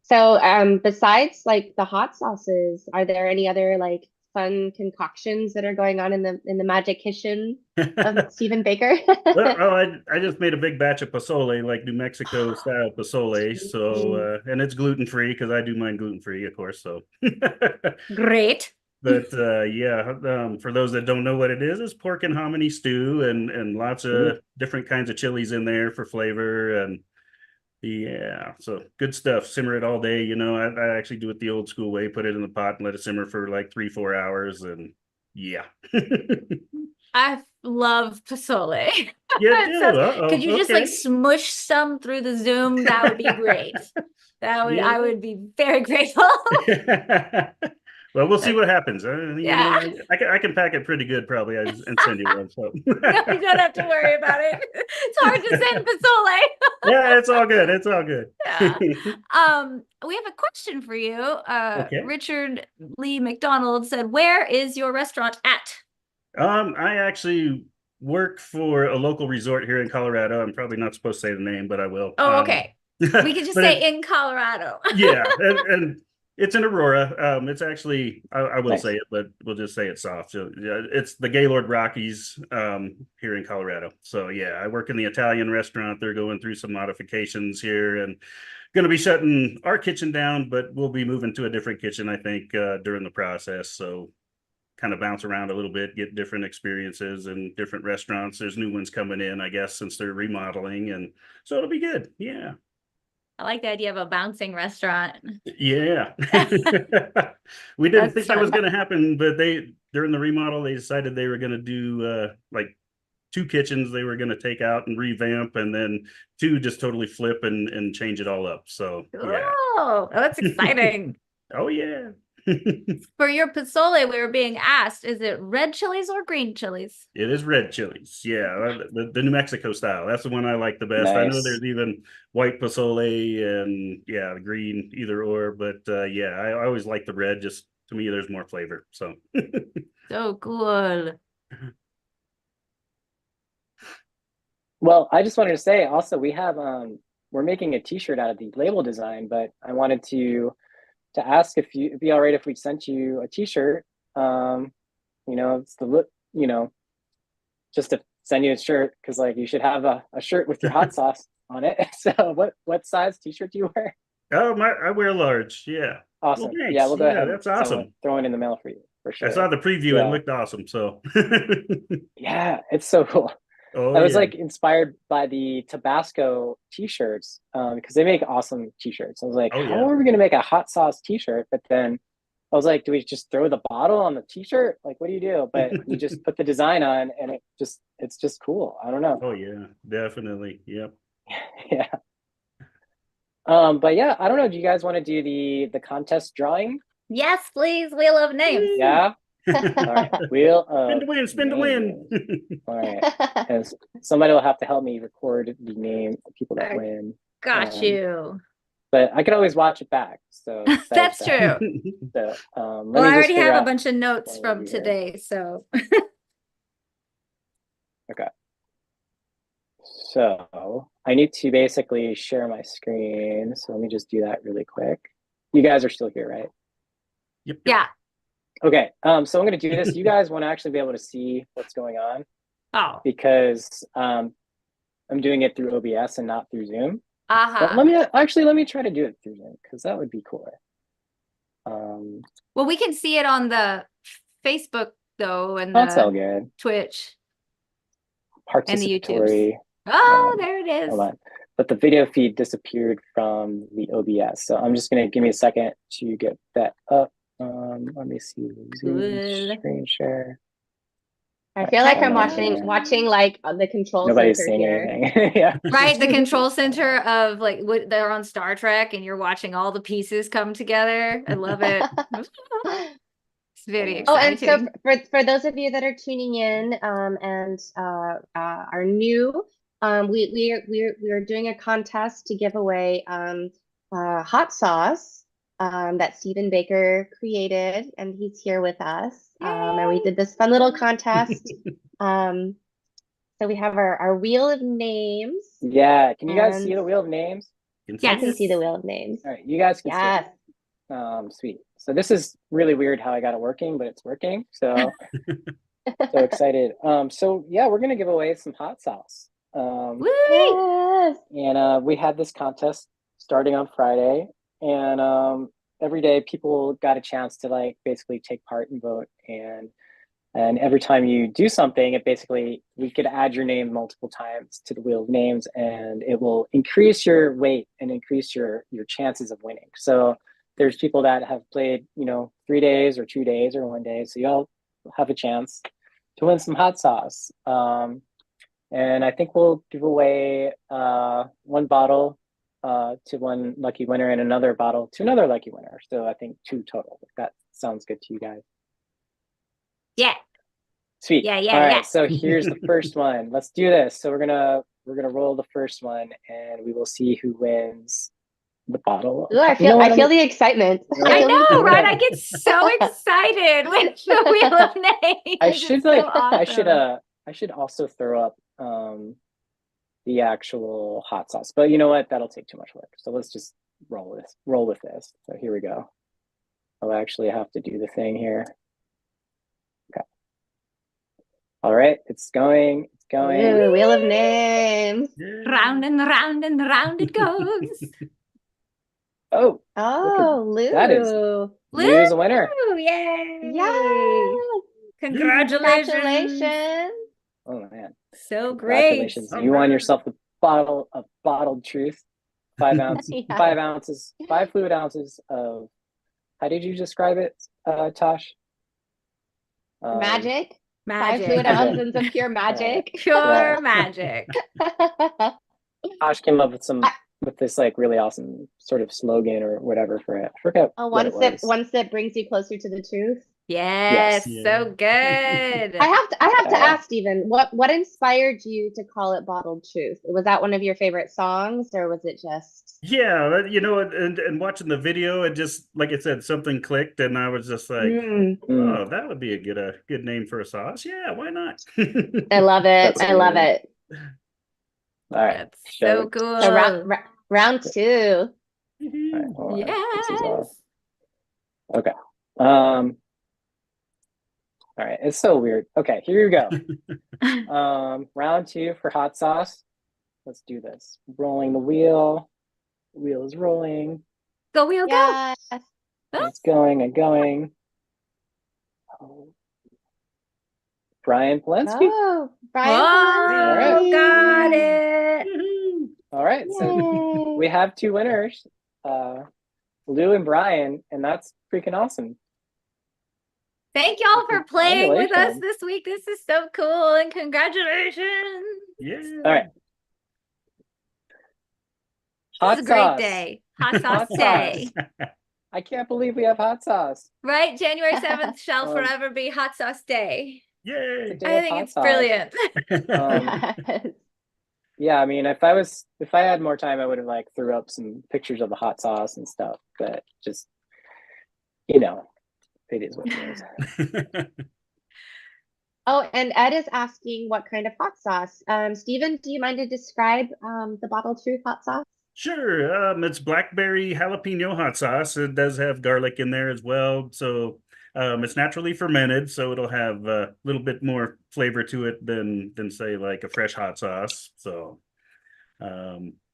So, besides like the hot sauces, are there any other like fun concoctions that are going on in the magic kitchen of Stephen Baker? Well, I just made a big batch of pozole, like New Mexico style pozole. So, Mm. and it's gluten free because I do mine gluten free, of course. So, Great. but yeah, for those that don't know what it is, it's pork and hominy stew and lots Ooh, of different kinds of chilies in there for flavor. And yeah, so good stuff. Simmer it all day. I actually do it the old school way, put it in the pot and let it simmer for like 3-4 hours. And yeah. I love pozole. You It do. sounds, could you just like Okay. smush some through the Zoom? That would be great. Yeah. I would be very grateful. Well, we'll see That's, what happens. yeah. I can pack it pretty good probably and send you one. So No, you don't have to worry about it. It's hard to send pozole. yeah, it's all good. It's all good. Yeah. We have a question for you. Okay. Richard Lee McDonald said, "Where is your restaurant at?" I actually work for a local resort here in Colorado. I'm probably not supposed to say the name, but I will. Oh, okay. We can just But say in Colorado. yeah, and it's in Aurora. It's actually I will nice. say it, but we'll just say it soft. So yeah, it's the Gaylord Rockies here in Colorado. So yeah, I work in the Italian restaurant. They're going through some modifications here and going to be shutting our kitchen down, but we'll be moving to a different kitchen, I think, during the process. So kind of bounce around a little bit, get different experiences and different restaurants. There's new ones coming in, I guess, since they're remodeling, and so it'll be good. Yeah. I like the idea of a bouncing restaurant. Yeah. We didn't That's think that was fun. going to happen, but during the remodel, they decided they were going to do like 2 kitchens they were going to take out and revamp, and then 2 just totally flip and change it all up. So yeah. Oh, that's exciting. Oh yeah. For your pozole, we were being asked, is it red chilies or green chilies? It is red chilies. Yeah, the New Mexico style. That's the one I like the best. I know Nice. there's even white pozole and yeah, the green, either or. But yeah, I always like the red. Just to me, there's more flavor. So So cool. Well, I just wanted to say also we have we're making a t-shirt out of the label design, but I wanted to ask if it'd be all right if we sent you a t-shirt. You know, it's the look, you know, just to send you a shirt because like you should have a shirt with your hot sauce on it. So what size t-shirt do you wear? oh I wear large. Yeah. Awesome. thanks. Yeah, we'll go Yeah, ahead. that's and send awesome. one, throw it in the mail for you for sure. I saw the preview. Yeah. It looked awesome. So Yeah, it's so cool. oh, I was yeah. like inspired by the Tabasco t-shirts because they make awesome t-shirts. I was like, Oh, how yeah. are we gonna make a hot sauce t-shirt? But then I was like, do we just throw the bottle on the t-shirt? Like, what do you do? But you just put the design on, and it's just cool. I don't know. Oh yeah, definitely. Yep. Yeah. But yeah, I don't know. Do you guys want to do the contest drawing? Yes, please. Wheel of names. Yeah. All right. Wheel Spin of to win, spin to win. All right. And somebody will have to help me record the name of people that Okay. win. Got you. But I can always watch it back. So That's that. true. So let Well, me I just already figure have a out- bunch of notes what from we'll do here. today, so So I need to basically share my screen. So let me just do that really quick. You guys are still here, right? Yep. yeah. Okay. So I'm going to do this. You guys want to actually be able to see what's going on Oh, because I'm doing it through OBS and not through Zoom. But uh-huh. let me try to do it through Zoom because that would be cooler. Well, we can see it on the Facebook though, and That's all the good. Twitch and the YouTubes. Participatory. Oh, there it is. Hold on. But the video feed disappeared from the OBS. So I'm just going to give me a second to get that up. Let me see. Zoom Cool. screen share. I feel like I'm Okay. watching like the control Nobody's center saying here. anything. Yeah. Right, the control center of like what they're on Star Trek, and you're watching all the pieces come together. I love it. It's very Oh, and exciting. so for those of you that are tuning in and are new, we are doing a contest to give away hot sauce that Stephen Baker created, and he's here with us. And we did this fun little contest. So we have our wheel of names. Yeah. Can you guys see And- the wheel of names? I Yes. can see the wheel of names. All right. You guys can Yes. see it. Sweet. So this is really weird how I got it working, but it's working. So so excited. So yeah, we're gonna give away some hot sauce. Woo! Yes. And we had this contest starting on Friday, and every day people got a chance to like basically take part and vote. And every time you do something, it basically we could add your name multiple times to the wheel of names, and it will increase your weight and increase your chances of winning. So there's people that have played, 3 days or 2 days or 1 day, so y'all have a chance to win some hot sauce. And I think we'll give away 1 bottle to one lucky winner and another bottle to another lucky winner. So I think 2 total. If that sounds good to you guys. Yeah. Sweet. Yeah, All yeah. right. So here's the first one. Let's do this. So we're gonna roll the first one, and we will see who wins the bottle. Ooh, I You know feel what? I feel the excitement. I feel the know, right? I excitement. get so excited with the wheel of names. I It's should so I awesome. should also throw up the actual hot sauce. But you know what? That'll take too much work. So let's just roll with this. So here we go. I'll actually have to do the thing here. Okay. All right, it's going. Ooh, wheel of names. Yeah. Round and round and round it goes. Oh, Oh, Lou. that is- Lou's a winner. Woo, yay! Yes. Congratulations. Congratulations. Oh man, So great. congratulations! All You won right. yourself a bottle of bottled truth, 5 ounce, Yeah. 5 ounces, 5 fluid ounces of. How did you describe it, Tosh? Magic. 5 Magic. fluid Magic. ounces of pure magic. Pure magic. Tosh came up with this like really awesome sort of slogan or whatever for it. I forget Oh, what it was. one sip brings you closer to the truth. Yes, Yes. so good. I have to Yeah. ask, Stephen, what inspired you to call it Bottled Truth? Was that one of your favorite songs, or was it just? Yeah, you know, and watching the video, it just like I said, something clicked, and I was just like, Mm, Mm, oh, that would be a good name for a sauce. Yeah, why not? I love it. That's I love amazing. it. all right. That's So, so all cool. So round 2. right, hold on. This is Yes. okay. All right. It's so weird. Okay, here you go. Round 2 for hot sauce. Let's do this. Rolling the wheel. The wheel is rolling. Go wheel go. Yes. It's going and going. Oh. Brian Polensky. Oh, Brian Oh, Polanski. got it. Woohoo. All right. So Yay. we have 2 winners, Lou and Brian, and that's freaking awesome. Thank y'all for playing with us Congratulations. this week. This is so cool, and congratulations. Yeah. All right. This Hot is a great sauce. day. Hot sauce Hot day. I can't believe we have hot sauce. Right? January 7th shall Um, forever be hot sauce day. Yay. Today I of think hot it's sauce. brilliant. Yes. Yeah, I mean, if I had more time, I would have like threw up some pictures of the hot sauce and stuff. But just, it is what it is. Oh, and Ed is asking what kind of hot sauce. Stephen, do you mind to describe the Bottled Truth hot sauce? Sure. It's blackberry jalapeno hot sauce. It does have garlic in there as well. So it's naturally fermented, so it'll have a little bit more flavor to it than say like a fresh hot sauce. So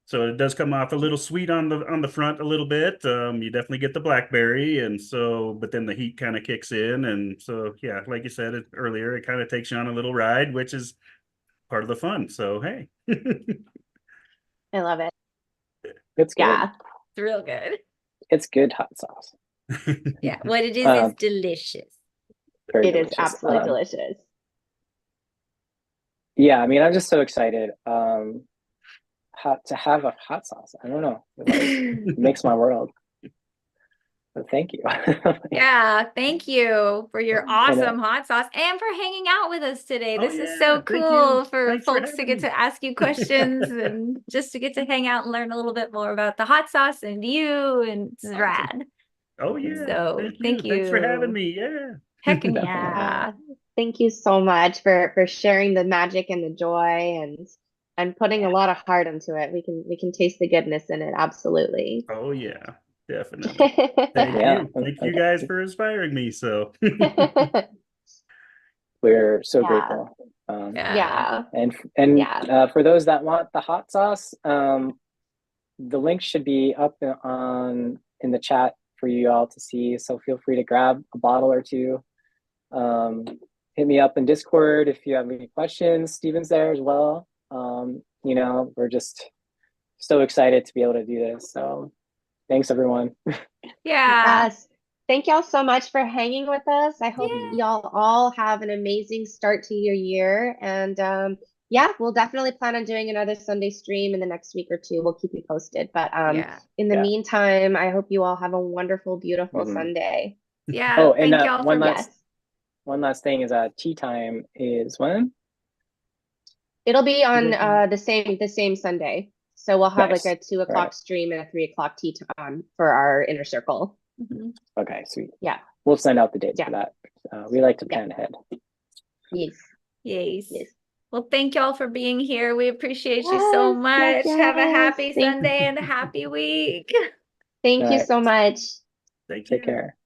so it does come off a little sweet on the front a little bit. You definitely get the blackberry, and so but then the heat kind of kicks in, and so yeah, like you said earlier, it kind of takes you on a little ride, which is part of the fun. So hey. I love it. It's good. Yeah. It's real good. It's good hot sauce. Yeah. What it is Um, delicious. Very It is delicious. absolutely delicious. Yeah, I mean, I'm just so excited. To have a hot sauce. I don't know. It makes my world. So thank you. Yeah, thank you for your And, awesome hot sauce and for hanging out with us today. Oh, This is yeah, so thank you. cool for Thanks for folks to having get me. to ask you questions and just to get to hang out and learn a little bit more about the hot sauce and you, and it's Awesome. rad. Oh yeah. So, thank Thanks for having you. me. Yeah. Heck Definitely. yeah. Thank you so much for sharing the magic and the joy and putting a lot of heart into it. We can taste the goodness in it. Absolutely. Oh yeah. Definitely. Thank Yeah. you. Thank you guys for inspiring me. So We're so Yeah. grateful. Yeah. And Yeah. for those that want the hot sauce, the link should be up in the chat for you all to see. So feel free to grab a bottle or 2. Hit me up in Discord if you have any questions. Steven's there as well. We're just so excited to be able to do this. So thanks everyone. Yeah. Yes. Thank y'all so much for hanging with us. I hope Yeah. y'all all have an amazing start to your year. And yeah, we'll definitely plan on doing another Sunday stream in the next week or 2. We'll keep you posted. But Yeah. in the Yeah. meantime, I hope you all have a wonderful, beautiful Mhm. Sunday. Yeah. Oh, and Thank y'all one for last Yes. one last thing is tea time is when? It'll be on Mhm. the same Sunday. So we'll have Nice. like a 2 o'clock Right. stream and a 3 o'clock tea time for our inner circle. Mhm. Okay, sweet. Yeah. We'll send out the dates Yeah. for that. We like to Yeah. plan ahead. Yes. Yes. Yes. Well, thank y'all for being here. We appreciate you so Yes, much. yes, Have a yes. happy Thank- Sunday and a happy week. Thank you Alright. so much. thank Take you. care.